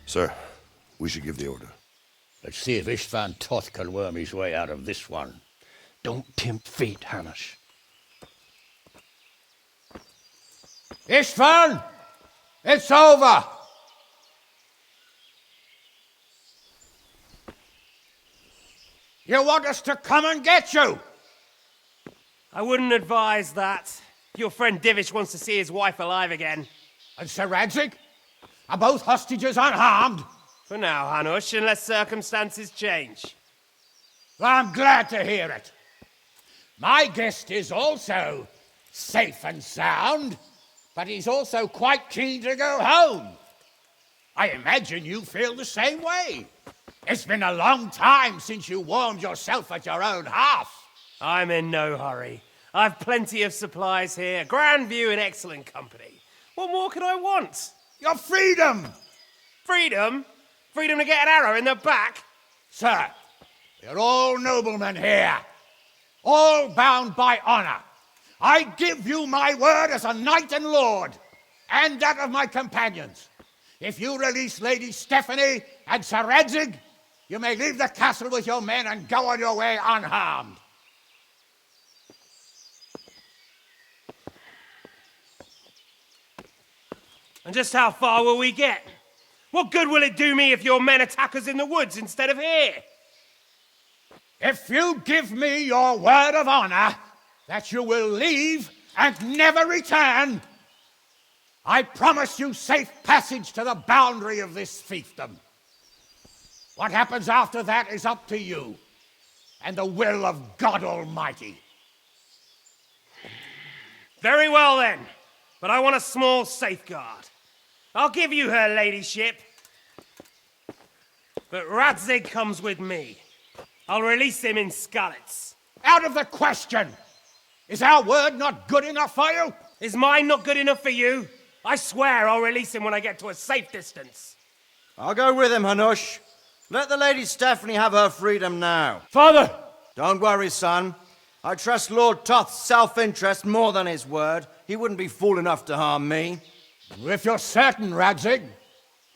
Sir, we should give the order. Let's see if Istvan Toth can worm his way out of this one. Don't tempt fate, Hanush. Istvan! It's over! You want us to come and get you? I wouldn't advise that. Your friend Divish wants to see his wife alive again. And Sir Radzig? Are both hostages unharmed? For now, Hanush, unless circumstances change. I'm glad to hear it. My guest is also safe and sound, but he's also quite keen to go home. I imagine you feel the same way. It's been a long time since you warmed yourself at your own hearth. I'm in no hurry. I've plenty of supplies here, grand view and excellent company. What more could I want? Your freedom! Freedom? Freedom to get an arrow in the back? Sir, we're all noblemen here, all bound by honor. I give you my word as a knight and lord, and that of my companions. If you release Lady Stephanie and Sir Radzig, you may leave the castle with your men and go on your way unharmed. And just how far will we get? What good will it do me if your men attack us in the woods instead of here? If you give me your word of honor that you will leave and never return, I promise you safe passage to the boundary of this fiefdom. What happens after that is up to you and the will of God Almighty. Very well then, but I want a small safeguard. I'll give you her ladyship, but Radzig comes with me. I'll release him in Skalitz. Out of the question! Is our word not good enough for you? Is mine not good enough for you? I swear I'll release him when I get to a safe distance. I'll go with him, Hanush. Let the Lady Stephanie have her freedom now. Father! Don't worry, son. I trust Lord Toth's self-interest more than his word. He wouldn't be fool enough to harm me. If you're certain, Radzig.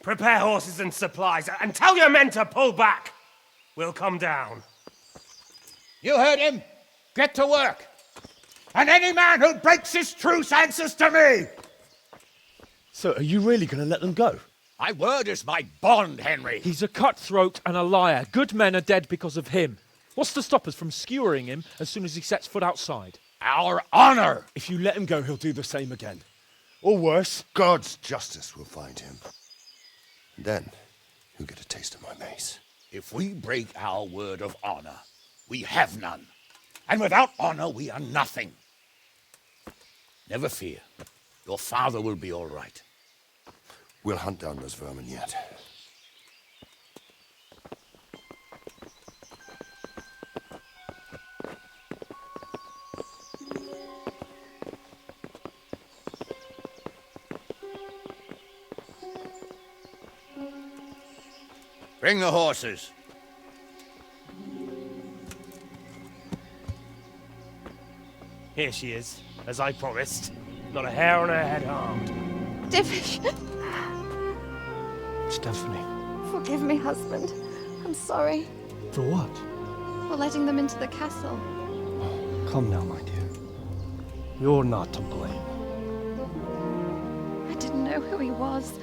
Prepare horses and supplies, and tell your men to pull back. We'll come down. You heard him. Get to work. And any man who breaks this truce answers to me. So, are you really going to let them go? My word is my bond, Henry. He's a cutthroat and a liar. Good men are dead because of him. What's to stop us from skewering him as soon as he sets foot outside? Our honor. If you let him go, he'll do the same again. Or worse. God's justice will find him. And then, he'll get a taste of my mace. If we break our word of honor, we have none. And without honor, we are nothing. Never fear. Your father will be all right. We'll hunt down those vermin yet. Bring the horses. Here she is, as I promised. Not a hair on her head harmed. Divish! Stephanie. Forgive me, husband. I'm sorry For what? for letting them into the castle. Come now, my dear. You're not to blame. I didn't know who he was.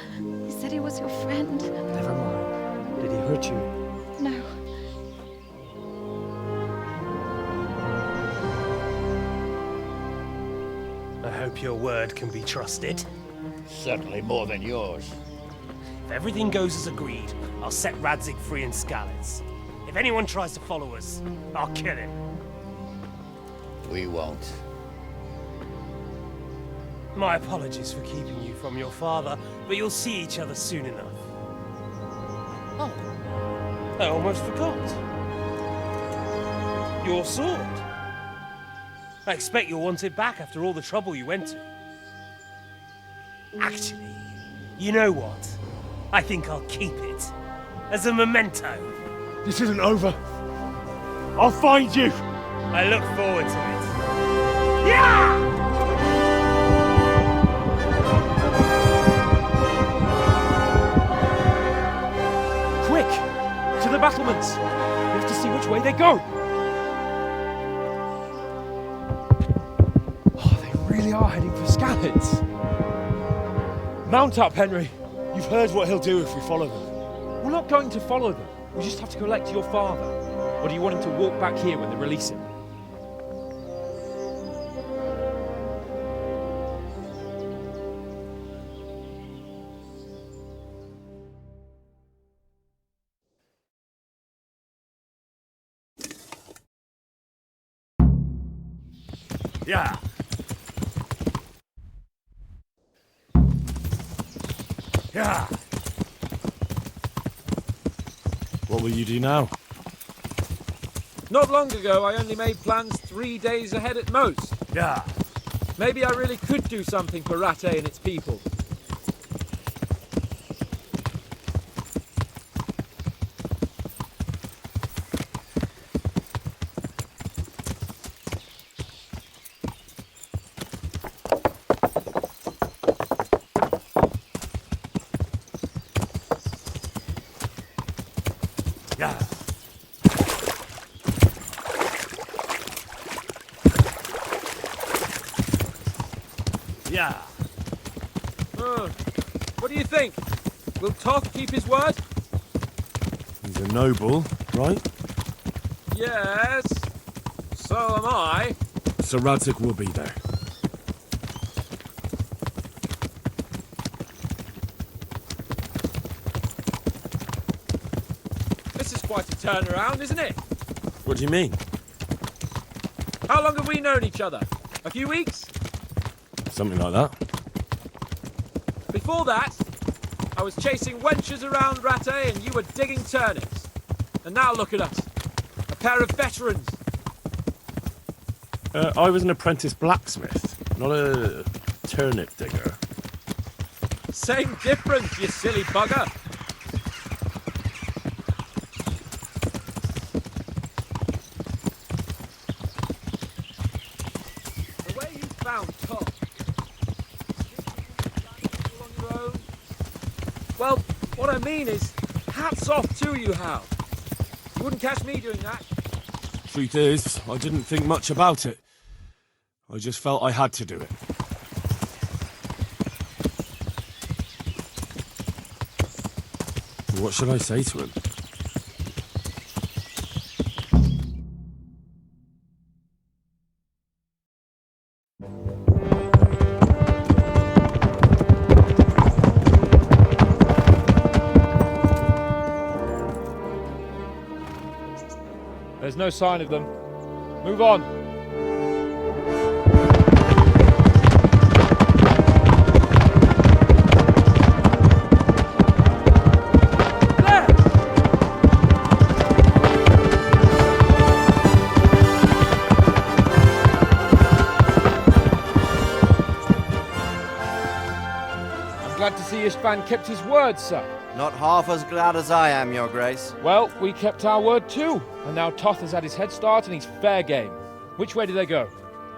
He said he was your friend. Never mind. Did he hurt you? No. I hope your word can be trusted. Certainly more than yours. If everything goes as agreed, I'll set Radzig free in Skalitz. If anyone tries to follow us, I'll kill him. We won't. My apologies for keeping you from your father, but you'll see each other soon enough. Oh, I almost forgot. Your sword. I expect you'll want it back after all the trouble you went to. Actually, you know what? I think I'll keep it. As a memento. This isn't over. I'll find you. I look forward to it. Yeah! battlements. We have to see which way they go. Oh, they really are heading for Scallops. Mount up, Henry. You've heard what he'll do if we follow them. We're not going to follow them. We just have to collect your father. Or do you want him to walk back here when they release him? Yeah. Yeah. What will you do now? Not long ago, I only made plans 3 days ahead at most. Yeah. Maybe I really could do something for Rattay and its people. Yeah. Yeah. What do you think? Will Toth keep his word? He's a noble, right? Yes. So am I. Sir Radzig will be there. This is quite a turnaround, isn't it? What do you mean? How long have we known each other? A few weeks? Something like that. Before that, I was chasing wenches around Rattay and you were digging turnips. And now look at us. A pair of veterans. I was an apprentice blacksmith, not a turnip digger. Same difference, you silly bugger. The way you found Tom. All on your own. Well, what I mean is, hats off to you, Hal. You wouldn't catch me doing that. Truth is, I didn't think much about it. I just felt I had to do it. What should I say to him? There's no sign of them. Move on. There! I'm glad to see Ishban kept his word, sir. Not half as glad as I am, Your Grace. Well, we kept our word too. And now Toth has had his head start and he's fair game. Which way do they go?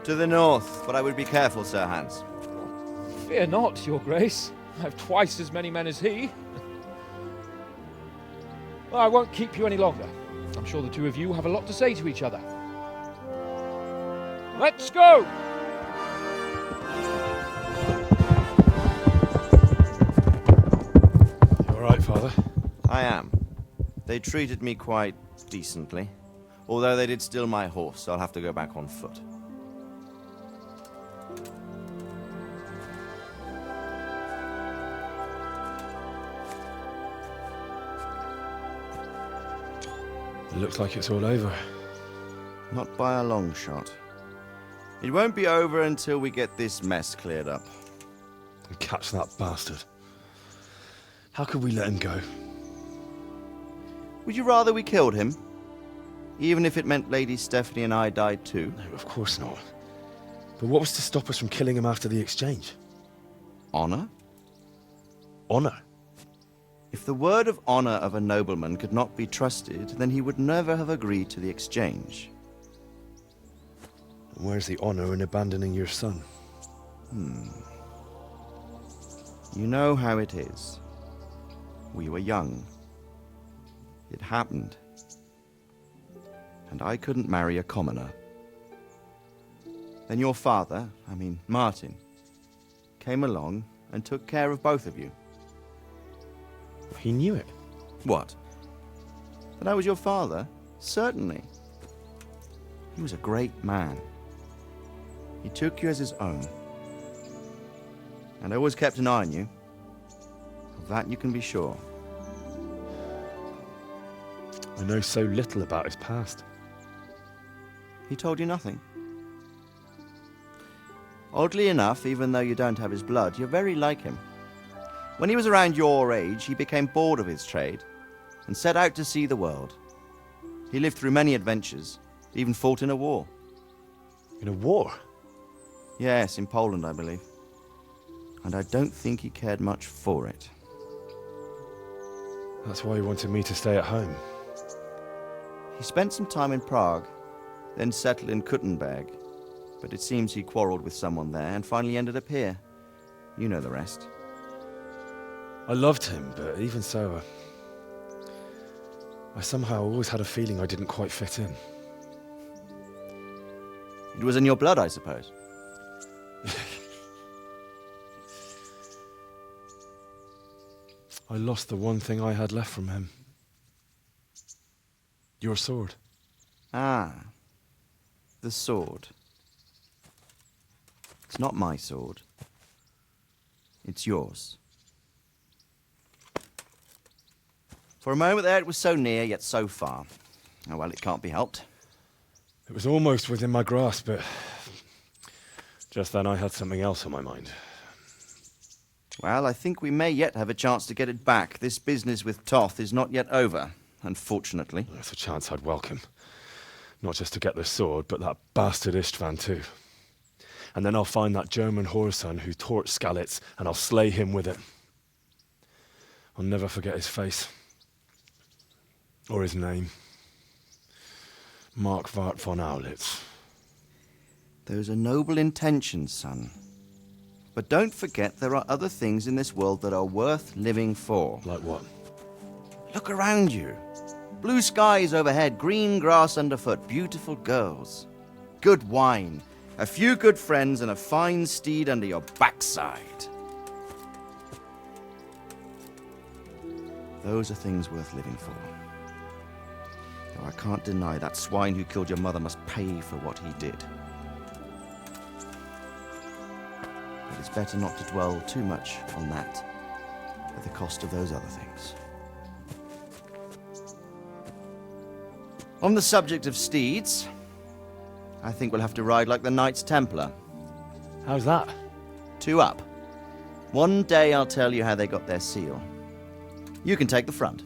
To the north, but I would be careful, Sir Hans. Fear not, Your Grace. I have twice as many men as he. Well, I won't keep you any longer. I'm sure the two of you have a lot to say to each other. Let's go! You all right, Father? I am. They treated me quite decently. Although they did steal my horse, so I'll have to go back on foot. It looks like it's all over. Not by a long shot. It won't be over until we get this mess cleared up. And catch that bastard. How could we let him go? Would you rather we killed him? Even if it meant Lady Stephanie and I died too? No, of course not. But what was to stop us from killing him after the exchange? Honor? Honor. If the word of honor of a nobleman could not be trusted, then he would never have agreed to the exchange. And where's the honor in abandoning your son? You know how it is. We were young. It happened. And I couldn't marry a commoner. Then your father, Martin, came along and took care of both of you. He knew it. What? That I was your father? Certainly. He was a great man. He took you as his own. And always kept an eye on you. Of that you can be sure. I know so little about his past. He told you nothing? Oddly enough, even though you don't have his blood, you're very like him. When he was around your age, he became bored of his trade and set out to see the world. He lived through many adventures, even fought in a war. In a war? Yes, in Poland, I believe. And I don't think he cared much for it. That's why he wanted me to stay at home. He spent some time in Prague, then settled in Kuttenberg. But it seems he quarreled with someone there and finally ended up here. You know the rest. I loved him, but even so, I somehow always had a feeling I didn't quite fit in. It was in your blood, I suppose. I lost the one thing I had left from him. Your sword. Ah, the sword. It's not my sword. It's yours. For a moment there, it was so near, yet so far. Oh, well, it can't be helped. It was almost within my grasp, but just then I had something else on my mind. Well, I think we may yet have a chance to get it back. This business with Toth is not yet over, unfortunately. That's a chance I'd welcome. Not just to get the sword, but that bastard Istvan too. And then I'll find that German whoreson who torched Skalitz, and I'll slay him with it. I'll never forget his face. Or his name. Marquardt von Aulitz. Those are noble intentions, son. But don't forget there are other things in this world that are worth living for. Like what? Look around you. Blue skies overhead, green grass underfoot, beautiful girls. Good wine, a few good friends, and a fine steed under your backside. Those are things worth living for. Though I can't deny that swine who killed your mother must pay for what he did. But it's better not to dwell too much on that at the cost of those other things. On the subject of steeds, I think we'll have to ride like the Knights Templar. How's that? 2 up. One day I'll tell you how they got their seal. You can take the front.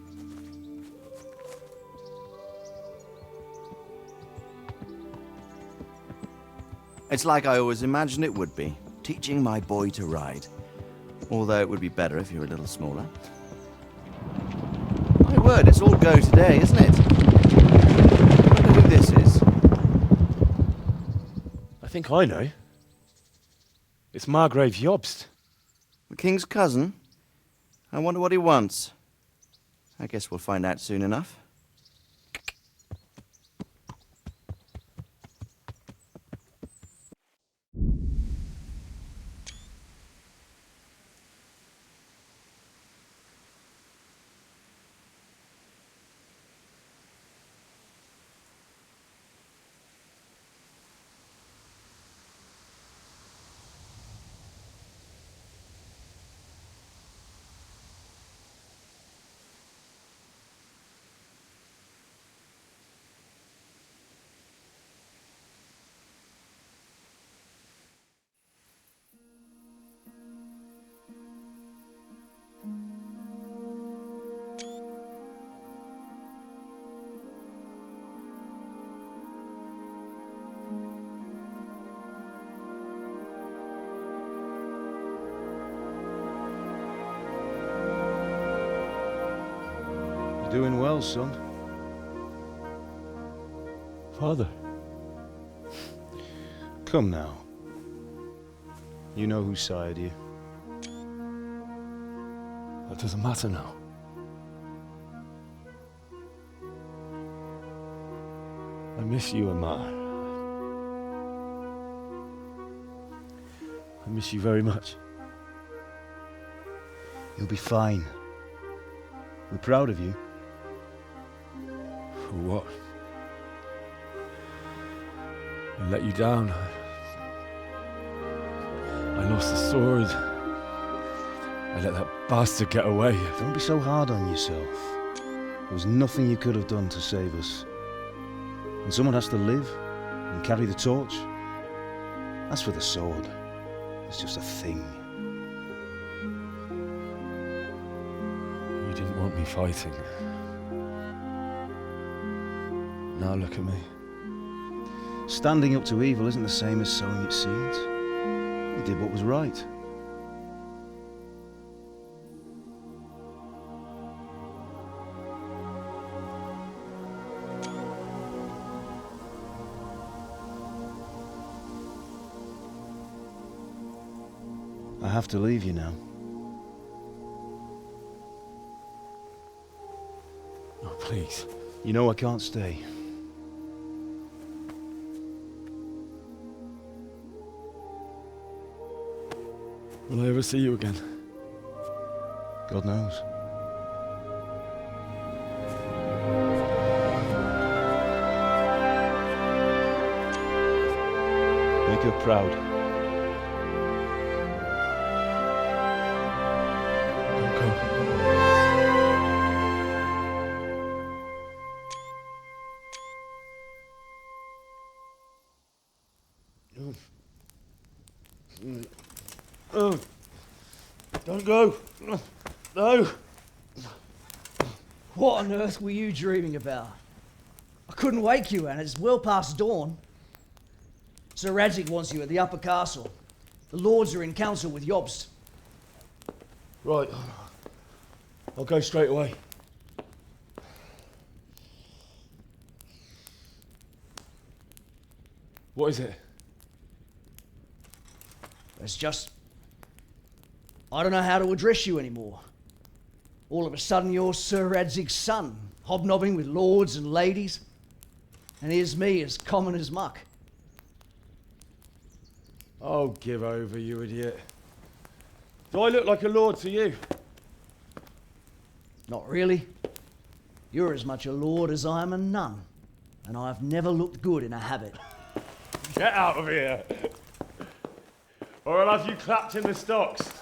It's like I always imagined it would be, teaching my boy to ride. Although it would be better if you were a little smaller. My word, it's all go today, isn't it? I wonder who this is. I think I know. It's Margrave Jobst. The king's cousin? I wonder what he wants. I guess we'll find out soon enough. You're doing well, son. Father. Come now. You know who sired you. That doesn't matter now. I miss you, Amar. I miss you very much. You'll be fine. We're proud of you. For what? I let you down. I lost the sword. I let that bastard get away. Don't be so hard on yourself. There was nothing you could have done to save us. And someone has to live and carry the torch. As for the sword, it's just a thing. You didn't want me fighting. Now look at me. Standing up to evil isn't the same as sowing its seeds. You did what was right. I have to leave you now. Oh, please. You know I can't stay. Will I ever see you again? God knows. Make her proud. Don't go. Oh, don't go. No. What on earth were you dreaming about? I couldn't wake you, and it's well past dawn. Sir Radzig wants you at the upper castle. The lords are in council with Jobst. Right. I'll go straight away. What is it? It's just... I don't know how to address you anymore. All of a sudden you're Sir Radzig's son, hobnobbing with lords and ladies. And here's me, as common as muck. Oh, give over, you idiot. Do I look like a lord to you? Not really. You're as much a lord as I am a nun. And I've never looked good in a habit. Get out of here! Or I'll have you clapped in the stocks.